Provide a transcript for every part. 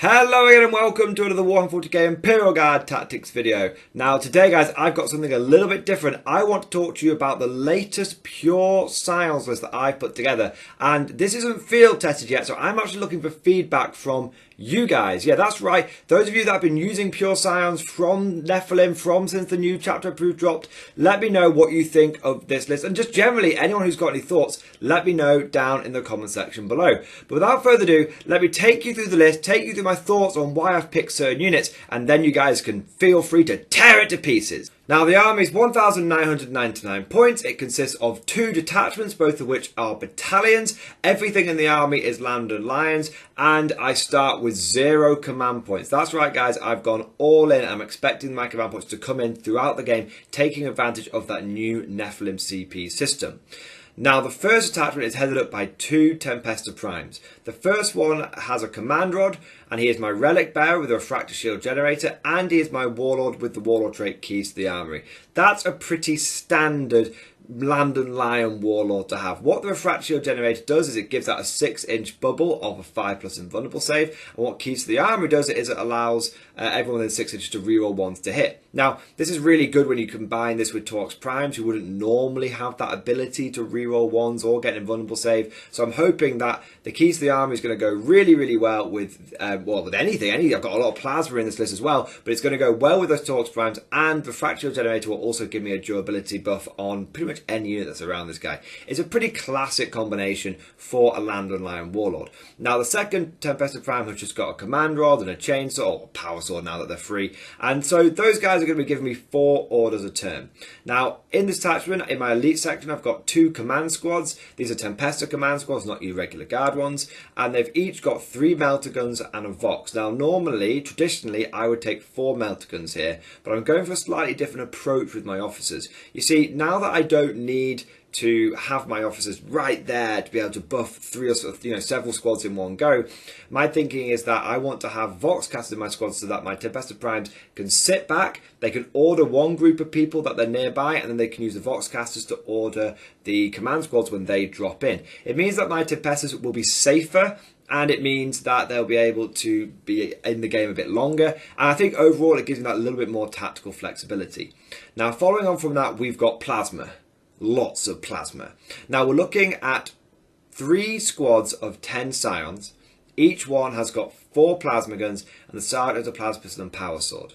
Hello again and welcome to another Warhammer 40k Imperial Guard Tactics video. Now today guys, I've got something a little bit different. I want to talk to you about the latest pure Scions list that I've put together. And this isn't field tested yet, so I'm actually looking for feedback from you guys. Yeah, that's right. Those of you that have been using pure Scions from Nephilim, since the new chapter approved dropped, let me know what you think of this list. And just generally, anyone who's got any thoughts, let me know down in the comment section below. But without further ado, let me take you through the list, take you through my thoughts on why I've picked certain units, and then you guys can feel free to tear it to pieces. Now the army is 1,999 points. It consists of 2 detachments, both of which are battalions. Everything in the army is land and lions, and I start with 0 command points. That's right guys, I've gone all in. I'm expecting my command points to come in throughout the game, taking advantage of that new Nephilim CP system. Now the first attachment is headed up by 2 Tempesta Primes. The first one has a command rod, and he is my relic bearer with a refractor shield generator, and he is my warlord with the warlord trait keys to the armory. That's a pretty standard land and lion warlord to have. What the refractor shield generator does is it gives out a 6-inch bubble of a 5+ invulnerable save, and what keys to the armory does is it allows everyone within 6 inches to reroll ones to hit. Now this is really good when you combine this with Torx Primes, who wouldn't normally have that ability to reroll ones or get an invulnerable save. So I'm hoping that the keys to the armory is going to go really well with with anything. I've got a lot of plasma in this list as well, but it's going to go well with those Torx Primes, and the refractor shield generator will also give me a durability buff on pretty much any unit that's around this guy. It's a pretty classic combination for a land and lion warlord. Now the second Tempesta Prime has just got a command rod and a chainsaw, or power sword now that they're free, and so those guys are going to be giving me 4 orders a turn. Now in this attachment, in my elite section, I've got 2 command squads. These are Tempesta command squads, not your regular guard ones, and they've each got 3 Melta guns and a Vox. Now normally, traditionally, I would take 4 Melta guns here, but I'm going for a slightly different approach with my officers. You see, now that I don't need to have my officers right there to be able to buff 3 or several squads in one go, my thinking is that I want to have Vox casters in my squads so that my Tempesta Primes can sit back, they can order one group of people that they're nearby, and then they can use the Vox casters to order the command squads when they drop in. It means that my Tempestas will be safer, and it means that they'll be able to be in the game a bit longer, and I think overall it gives me that little bit more tactical flexibility. Now following on from that, we've got plasma. Lots of plasma. Now we're looking at 3 squads of 10 Scions. Each one has got 4 plasma guns, and the sergeant has a plasma pistol and power sword.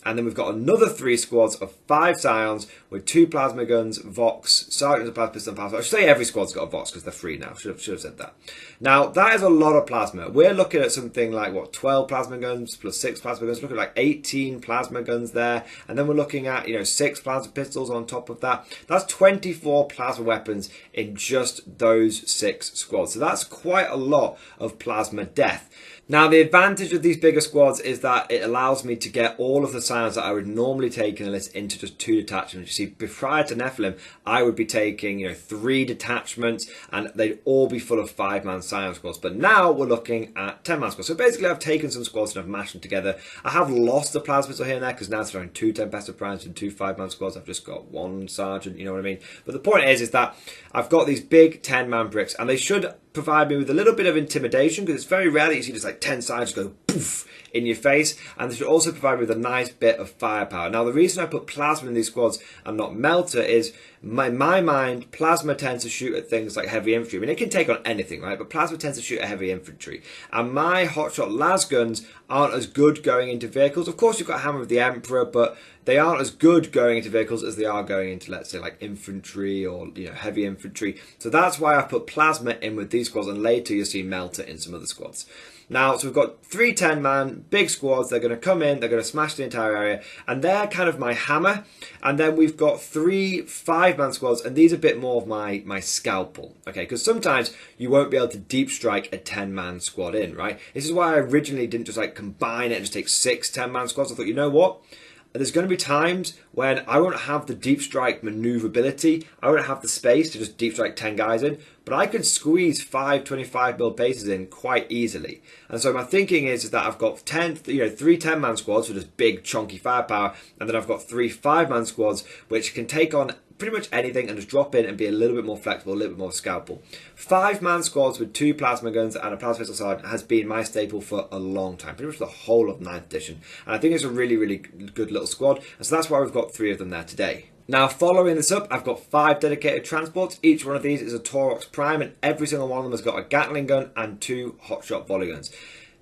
And then we've got another 3 squads of 5 Scions with 2 plasma guns, Vox, sergeant has a plasma pistol and power sword. I should say every squad's got a Vox because they're free now. Should have said that. Now that is a lot of plasma. We're looking at something like what, 12 plasma guns plus 6 plasma guns. We're looking at like 18 plasma guns there, and then we're looking at 6 plasma pistols on top of that. That's 24 plasma weapons in just those 6 squads. So that's quite a lot of plasma death. Now the advantage of these bigger squads is that it allows me to get all of the Scions that I would normally take in a list into just 2 detachments. You see, prior to Nephilim, I would be taking 3 detachments, and they'd all be full of 5-man Scion squads. But now we're looking at 10-man squads. So basically I've taken some squads and I've mashed them together. I have lost the plasma pistol here and there because now instead of having 2 Tempesta Primes and 2 5-man squads, I've just got 1 sergeant, you know what I mean? But the point is that I've got these big 10-man bricks, and they should provide me with a little bit of intimidation, because it's very rare that you see just like 10 Scions go poof in your face, and they should also provide me with a nice bit of firepower. Now the reason I put plasma in these squads and not Melta is, in my mind, plasma tends to shoot at things like heavy infantry. I mean, it can take on anything, right? But plasma tends to shoot at heavy infantry, and my hotshot las guns aren't as good going into vehicles. Of course you've got Hammer of the Emperor, but they aren't as good going into vehicles as they are going into, let's say, like infantry or heavy infantry. So that's why I put plasma in with these squads, and later you'll see Melta in some other squads. Now, so we've got 3 10-man big squads. They're going to come in, they're going to smash the entire area, and they're kind of my hammer. And then we've got 3 5-man squads, and these are a bit more of my scalpel, okay? Because sometimes you won't be able to deep strike a 10-man squad in, right? This is why I originally didn't just like combine it and just take 6 10-man squads. I thought, you know what? There's going to be times when I won't have the deep strike maneuverability. I won't have the space to just deep strike 10 guys in. but I could squeeze 5 25mm bases in quite easily. And so my thinking is that I've got 3 10-man squads with just big chunky firepower, and then I've got 3 5-man squads which can take on pretty much anything and just drop in and be a little bit more flexible, a little bit more scalpel. 5-man squads with 2 plasma guns and a plasma pistol sergeant has been my staple for a long time, pretty much the whole of 9th edition. And I think it's a really, really good little squad, and so that's why we've got 3 of them there today. Now, following this up, I've got 5 dedicated transports. Each one of these is a Taurox Prime, and every single one of them has got a Gatling gun and 2 hotshot volley guns.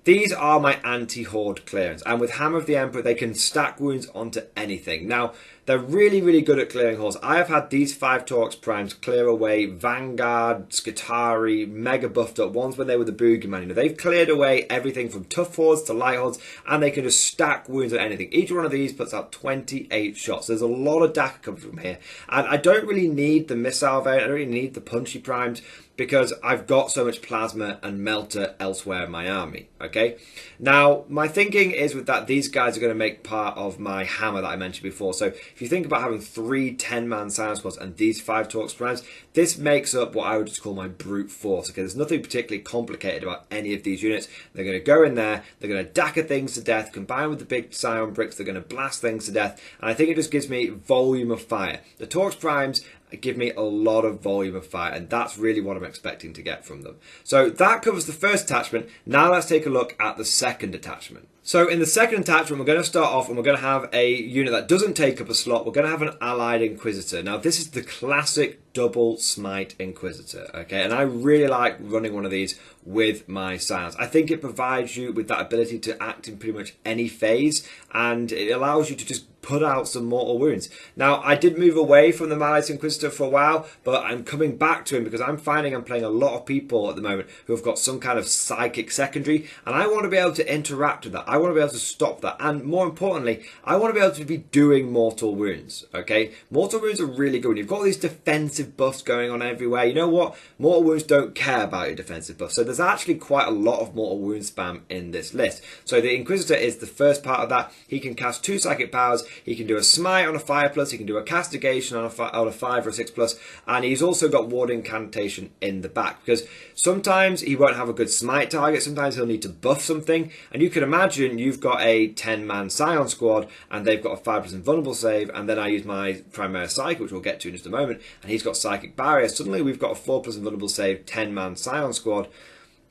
These are my anti-horde clearance, and with Hammer of the Emperor they can stack wounds onto anything. Now, they're really, really good at clearing hordes. I have had these 5 Taurox Primes clear away Vanguard, Skitarii, mega buffed up ones when they were the Boogeyman. You know, they've cleared away everything from tough hordes to light hordes, and they can just stack wounds on anything. Each one of these puts out 28 shots. There's a lot of DAC coming from here, and I don't really need the missile variant. I don't really need the punchy primes, because I've got so much plasma and Melta elsewhere in my army, okay? Now, my thinking is with that, these guys are going to make part of my hammer that I mentioned before. So if you think about having 3 10-man Scion squads and these 5 Taurox Primes, this makes up what I would just call my brute force, okay? There's nothing particularly complicated about any of these units. They're going to go in there, they're going to dacker things to death, combined with the big Scion bricks, they're going to blast things to death, and I think it just gives me volume of fire. The Taurox Primes give me a lot of volume of fire, and that's really what I'm expecting to get from them. So that covers the first attachment. Now let's take a look at the second attachment. So in the second attachment, we're going to start off and we're going to have a unit that doesn't take up a slot. We're going to have an allied Inquisitor. Now this is the classic double smite Inquisitor, okay? And I really like running one of these with my Scions. I think it provides you with that ability to act in pretty much any phase, and it allows you to just put out some mortal wounds. Now, I did move away from the Malleus Inquisitor for a while, but I'm coming back to him because I'm finding I'm playing a lot of people at the moment who have got some kind of psychic secondary, and I want to be able to interact with that. I want to be able to stop that, and more importantly, I want to be able to be doing mortal wounds, okay? Mortal wounds are really good. When you've got these defensive buffs going on everywhere, you know what? Mortal wounds don't care about your defensive buffs, so there's actually quite a lot of mortal wound spam in this list. So the Inquisitor is the first part of that. He can cast 2 psychic powers, he can do a smite on a 5+, he can do a castigation on a 5 or a 6+, and he's also got ward incantation in the back, because sometimes he won't have a good smite target, sometimes he'll need to buff something, and you can imagine you've got a 10-man Scion squad, and they've got a 5+ invulnerable save, and then I use my Primaris Psychic, which we'll get to in just a moment, and he's got Psychic Barrier. Suddenly we've got a 4+ invulnerable save 10-man Scion squad.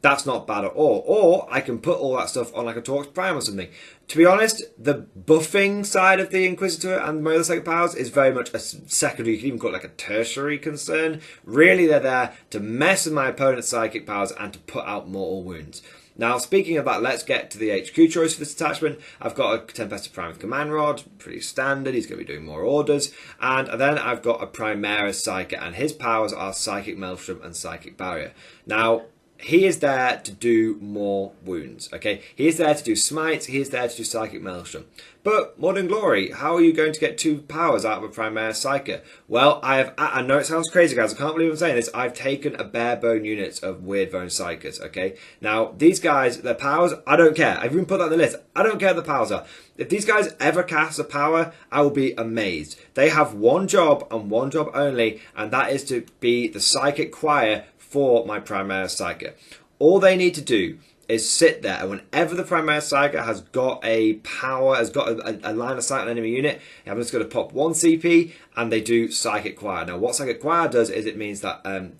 That's not bad at all. Or I can put all that stuff on like a Taurox Prime or something. To be honest, the buffing side of the Inquisitor and my other psychic powers is very much a secondary, you can even call it like a tertiary concern. Really, they're there to mess with my opponent's psychic powers and to put out mortal wounds. Now, speaking of that, let's get to the HQ choice for this attachment. I've got a Tempested Prime with Command Rod, pretty standard, he's going to be doing more orders. And then I've got a Primaris Psychic, and his powers are Psychic Maelstrom and Psychic Barrier. Now, he is there to do more wounds, okay? He is there to do smites, he is there to do Psychic Maelstrom. But, Mordian Glory, how are you going to get 2 powers out of a Primaris Psychic? Well, I know it sounds crazy, guys, I can't believe I'm saying this, I've taken a bare bone unit of Weird Bone Psychics, okay? Now, these guys, their powers, I don't care. I've even put that on the list. I don't care what the powers are. If these guys ever cast a power, I will be amazed. They have one job and one job only, and that is to be the Psychic Choir for my Primaris Psychic. All they need to do is sit there, and whenever the Primaris Psychic has got a power, has got a line of sight on an enemy unit, I'm just going to pop 1 CP, and they do Psychic Choir. Now, what Psychic Choir does is it means that I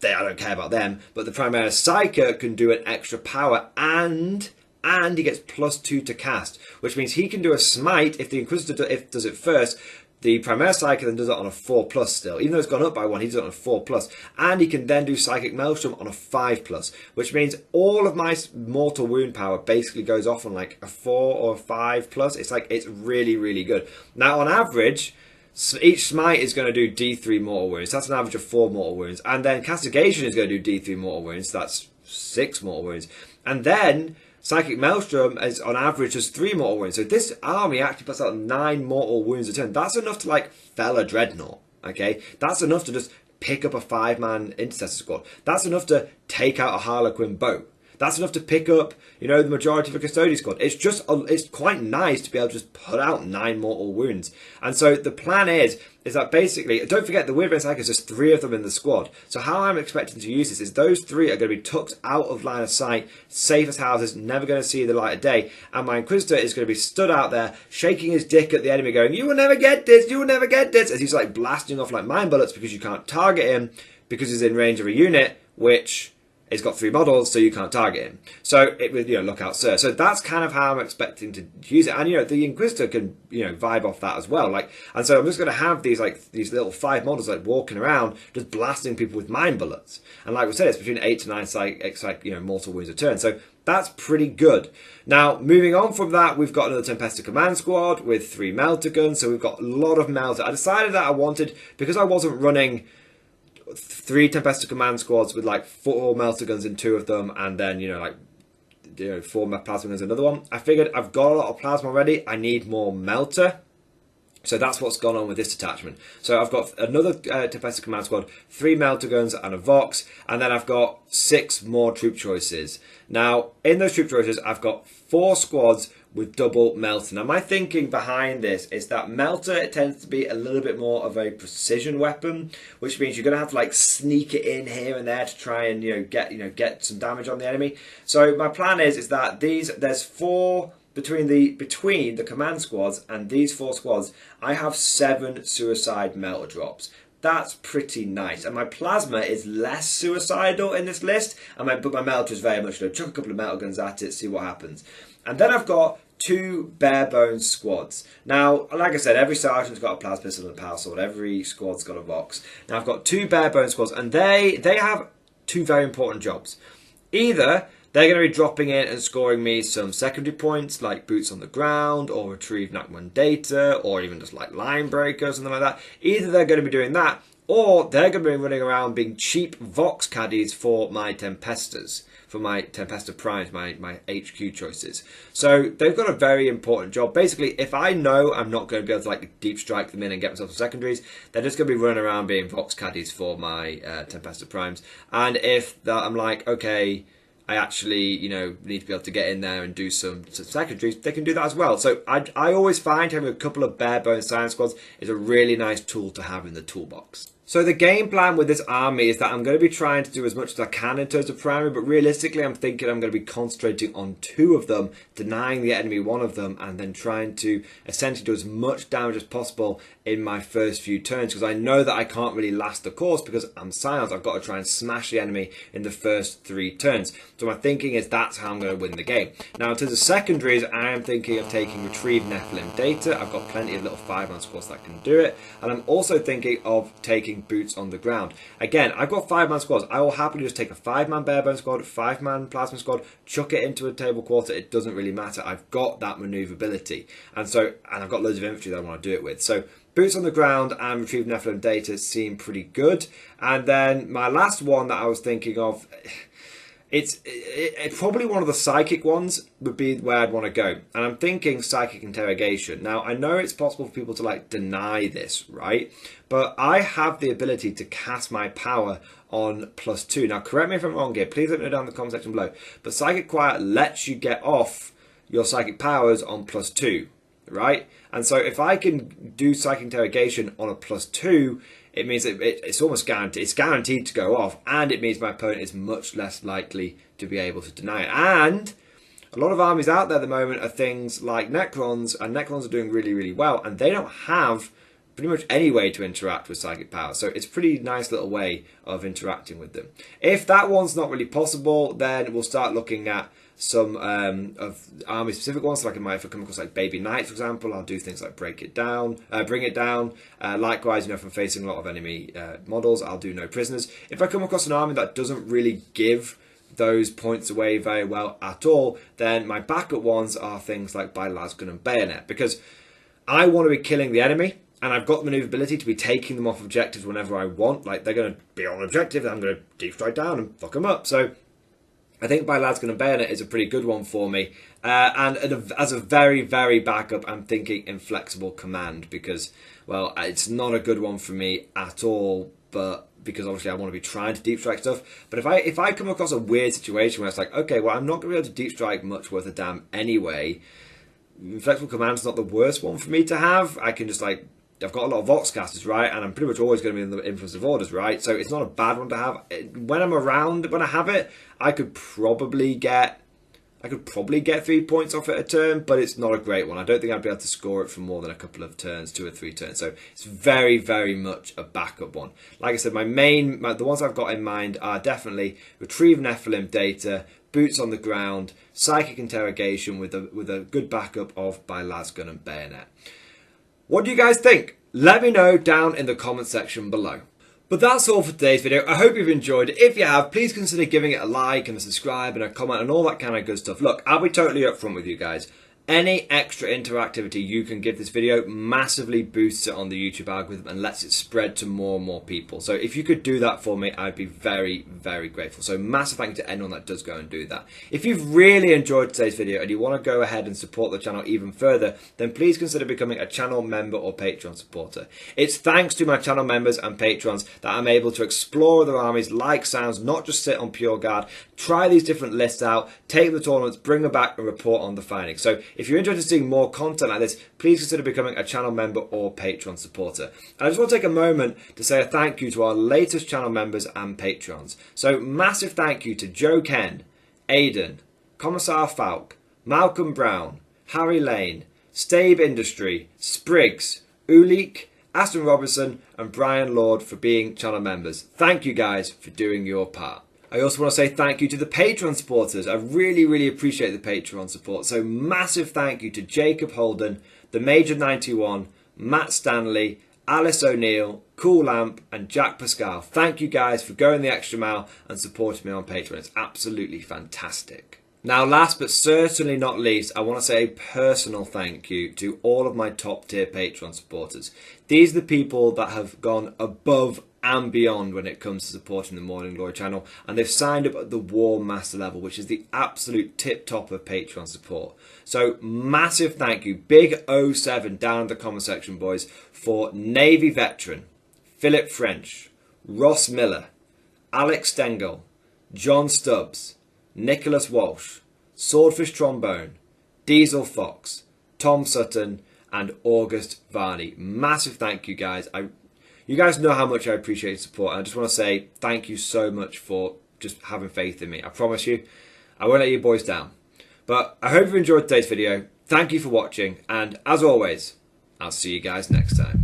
don't care about them, but the Primaris Psychic can do an extra power, and he gets +2 to cast, which means he can do a smite if the Inquisitor does it first. The Primaris Psychic then does it on a 4+ still. Even though it's gone up by 1, he does it on a 4+. And he can then do Psychic Maelstrom on a 5+. Which means all of my mortal wound power basically goes off on like a 4 or a 5+. It's really, really good. Now on average, each smite is going to do D3 mortal wounds. That's an average of 4 mortal wounds. And then castigation is going to do D3 mortal wounds. That's 6 mortal wounds. And then Psychic Maelstrom is on average just 3 mortal wounds. So this army actually puts out 9 mortal wounds a turn. That's enough to like fell a Dreadnought, okay? That's enough to just pick up a 5-man Intercessor squad. That's enough to take out a Harlequin boat. that's enough to pick up, you know, the majority of a custodian squad. It's quite nice to be able to just put out 9 mortal wounds. And so the plan is that basically, don't forget the Weird Psychos, there's 3 of them in the squad. So how I'm expecting to use this is those 3 are going to be tucked out of line of sight, safe as houses, never going to see the light of day. And my Inquisitor is going to be stood out there, shaking his dick at the enemy, going, "You will never get this, you will never get this," as he's like blasting off like mine bullets because you can't target him because he's in range of a unit, which it's got 3 models, so you can't target him. So it would, you know, look out, sir. So that's kind of how I'm expecting to use it. And, you know, the Inquisitor can, you know, vibe off that as well. Like, and so I'm just going to have these, like, these little 5 models, like, walking around, just blasting people with mine bullets. And like we said, it's between 8 to 9, you know, mortal wounds a turn. So that's pretty good. Now, moving on from that, we've got another Tempesta Command Squad with 3 Melta guns. So we've got a lot of Melta. I decided that I wanted, because I wasn't running 3 Tempesta Command Squads with like 4 Melta guns in 2 of them, and then, you know, like, you know, 4 plasma guns in another one. I figured I've got a lot of plasma already. I need more Melta. So that's what's gone on with this detachment. So I've got another Tempesta Command Squad, 3 Melta guns and a Vox, and then I've got 6 more troop choices. Now, in those troop choices, I've got 4 squads with double Melta. Now, my thinking behind this is that Melta, it tends to be a little bit more of a precision weapon, which means you're going to have to like sneak it in here and there to try and, you know, get some damage on the enemy. So my plan is that there's 4 between the command squads and these 4 squads. I have 7 suicide Melta drops. That's pretty nice. And my plasma is less suicidal in this list, but my Melta is very much, you know, chuck a couple of Melta guns at it, see what happens. And then I've got 2 bare bones squads. Now, like I said, every sergeant's got a plasma pistol and a power sword. Every squad's got a Vox. Now I've got 2 bare bones squads, and they have 2 very important jobs. Either they're going to be dropping in and scoring me some secondary points, like boots on the ground, or retrieve NAC 1 data, or even just like line breakers, something like that. Either they're going to be doing that, or they're going to be running around being cheap Vox caddies for my Tempestas, for my Tempesta Primes, my HQ choices. So they've got a very important job. Basically, if I know I'm not going to be able to like deep strike them in and get myself some secondaries, they're just going to be running around being Vox caddies for my Tempesta Primes. And if I'm like, okay, I actually, you know, need to be able to get in there and do some secondaries, they can do that as well. So I always find having a couple of bare bones science squads is a really nice tool to have in the toolbox. So the game plan with this army is that I'm going to be trying to do as much as I can in terms of primary, but realistically I'm thinking I'm going to be concentrating on 2 of them, denying the enemy 1 of them, and then trying to essentially do as much damage as possible in my first few turns, because I know that I can't really last the course because I'm Scions. I've got to try and smash the enemy in the first 3 turns. So my thinking is that's how I'm going to win the game. Now in terms of secondaries, I am thinking of taking retrieve Nephilim data. I've got plenty of little 5-man squads that can do it, and I'm also thinking of taking boots on the ground. Again, I've got 5-man squads. I will happily just take a 5-man barebone squad, 5-man plasma squad, chuck it into a table quarter. It doesn't really matter. I've got that maneuverability, and I've got loads of infantry that I want to do it with. So boots on the ground and retrieve Nephilim data seem pretty good. And then my last one that I was thinking of, it's probably one of the psychic ones would be where I'd want to go. And I'm thinking psychic interrogation. Now, I know it's possible for people to like deny this, right? But I have the ability to cast my power on +2. Now, correct me if I'm wrong here. Please let me know down in the comment section below. But Psychic Quiet lets you get off your psychic powers on +2, right? And so if I can do psychic interrogation on a +2, it means that it's almost guaranteed. It's guaranteed to go off, and it means my opponent is much less likely to be able to deny it. And a lot of armies out there at the moment are things like Necrons, and Necrons are doing really, really well, and they don't have pretty much any way to interact with psychic power. So it's a pretty nice little way of interacting with them. If that one's not really possible, then we'll start looking at some of army specific ones. So if I come across like Baby Knights, for example, I'll do things like bring it down. Likewise, you know, if I'm facing a lot of enemy models, I'll do no prisoners. If I come across an army that doesn't really give those points away very well at all, then my backup ones are things like by Lasgun and Bayonet, because I want to be killing the enemy, and I've got the maneuverability to be taking them off objectives whenever I want. Like, they're going to be on objective, and I'm going to deep strike down and fuck them up. So I think by Lasgun and Bayonet is a pretty good one for me. And as a very, very backup, I'm thinking Inflexible Command, because, well, it's not a good one for me at all but because obviously I want to be trying to deep strike stuff. But if I come across a weird situation where it's like, okay, well, I'm not going to be able to deep strike much worth of damn anyway, flexible command's not the worst one for me to have. I can just like, I've got a lot of Voxcasters, right? And I'm pretty much always going to be in the influence of orders, right? So it's not a bad one to have. When I'm around, when I have it, I could probably get 3 points off it a turn, but it's not a great one. I don't think I'd be able to score it for more than a couple of turns, 2 or 3 turns. So it's very, very much a backup one. Like I said, the ones I've got in mind are definitely retrieve Nephilim data, boots on the ground, psychic interrogation with a good backup of by lasgun and bayonet. What do you guys think? Let me know down in the comment section below. But that's all for today's video. I hope you've enjoyed it. If you have, please consider giving it a like and a subscribe and a comment and all that kind of good stuff. Look, I'll be totally upfront with you guys. Any extra interactivity you can give this video massively boosts it on the YouTube algorithm and lets it spread to more and more people. So if you could do that for me, I'd be very, very grateful. So massive thank you to anyone that does go and do that. If you've really enjoyed today's video and you want to go ahead and support the channel even further, then please consider becoming a channel member or Patreon supporter. It's thanks to my channel members and patrons that I'm able to explore other armies like Scions, not just sit on Pure Guard, try these different lists out, take the tournaments, bring them back and report on the findings. So if you're interested in seeing more content like this, please consider becoming a channel member or Patreon supporter. And I just want to take a moment to say a thank you to our latest channel members and patrons. So massive thank you to Joe Ken, Aidan, Commissar Falk, Malcolm Brown, Harry Lane, Stabe Industry, Spriggs, Ulik, Aston Robinson and Brian Lord for being channel members. Thank you guys for doing your part. I also want to say thank you to the Patreon supporters. I really, really appreciate the Patreon support. So massive thank you to Jacob Holden, the Major 91, Matt Stanley, Alice O'Neill, Cool Lamp and Jack Pascal. Thank you guys for going the extra mile and supporting me on Patreon. It's absolutely fantastic. Now, last but certainly not least, I want to say a personal thank you to all of my top tier Patreon supporters. These are the people that have gone above and beyond when it comes to supporting the Morning Glory channel, and they've signed up at the War Master level, which is the absolute tip top of Patreon support. So massive thank you, big 07 down in the comment section, boys, for Navy Veteran, Philip French, Ross Miller, Alex Stengel, John Stubbs, Nicholas Walsh, Swordfish Trombone, Diesel Fox, Tom Sutton and August Varney. Massive thank you guys. You guys know how much I appreciate your support. And I just want to say thank you so much for just having faith in me. I promise you, I won't let you boys down. But I hope you enjoyed today's video. Thank you for watching. And as always, I'll see you guys next time.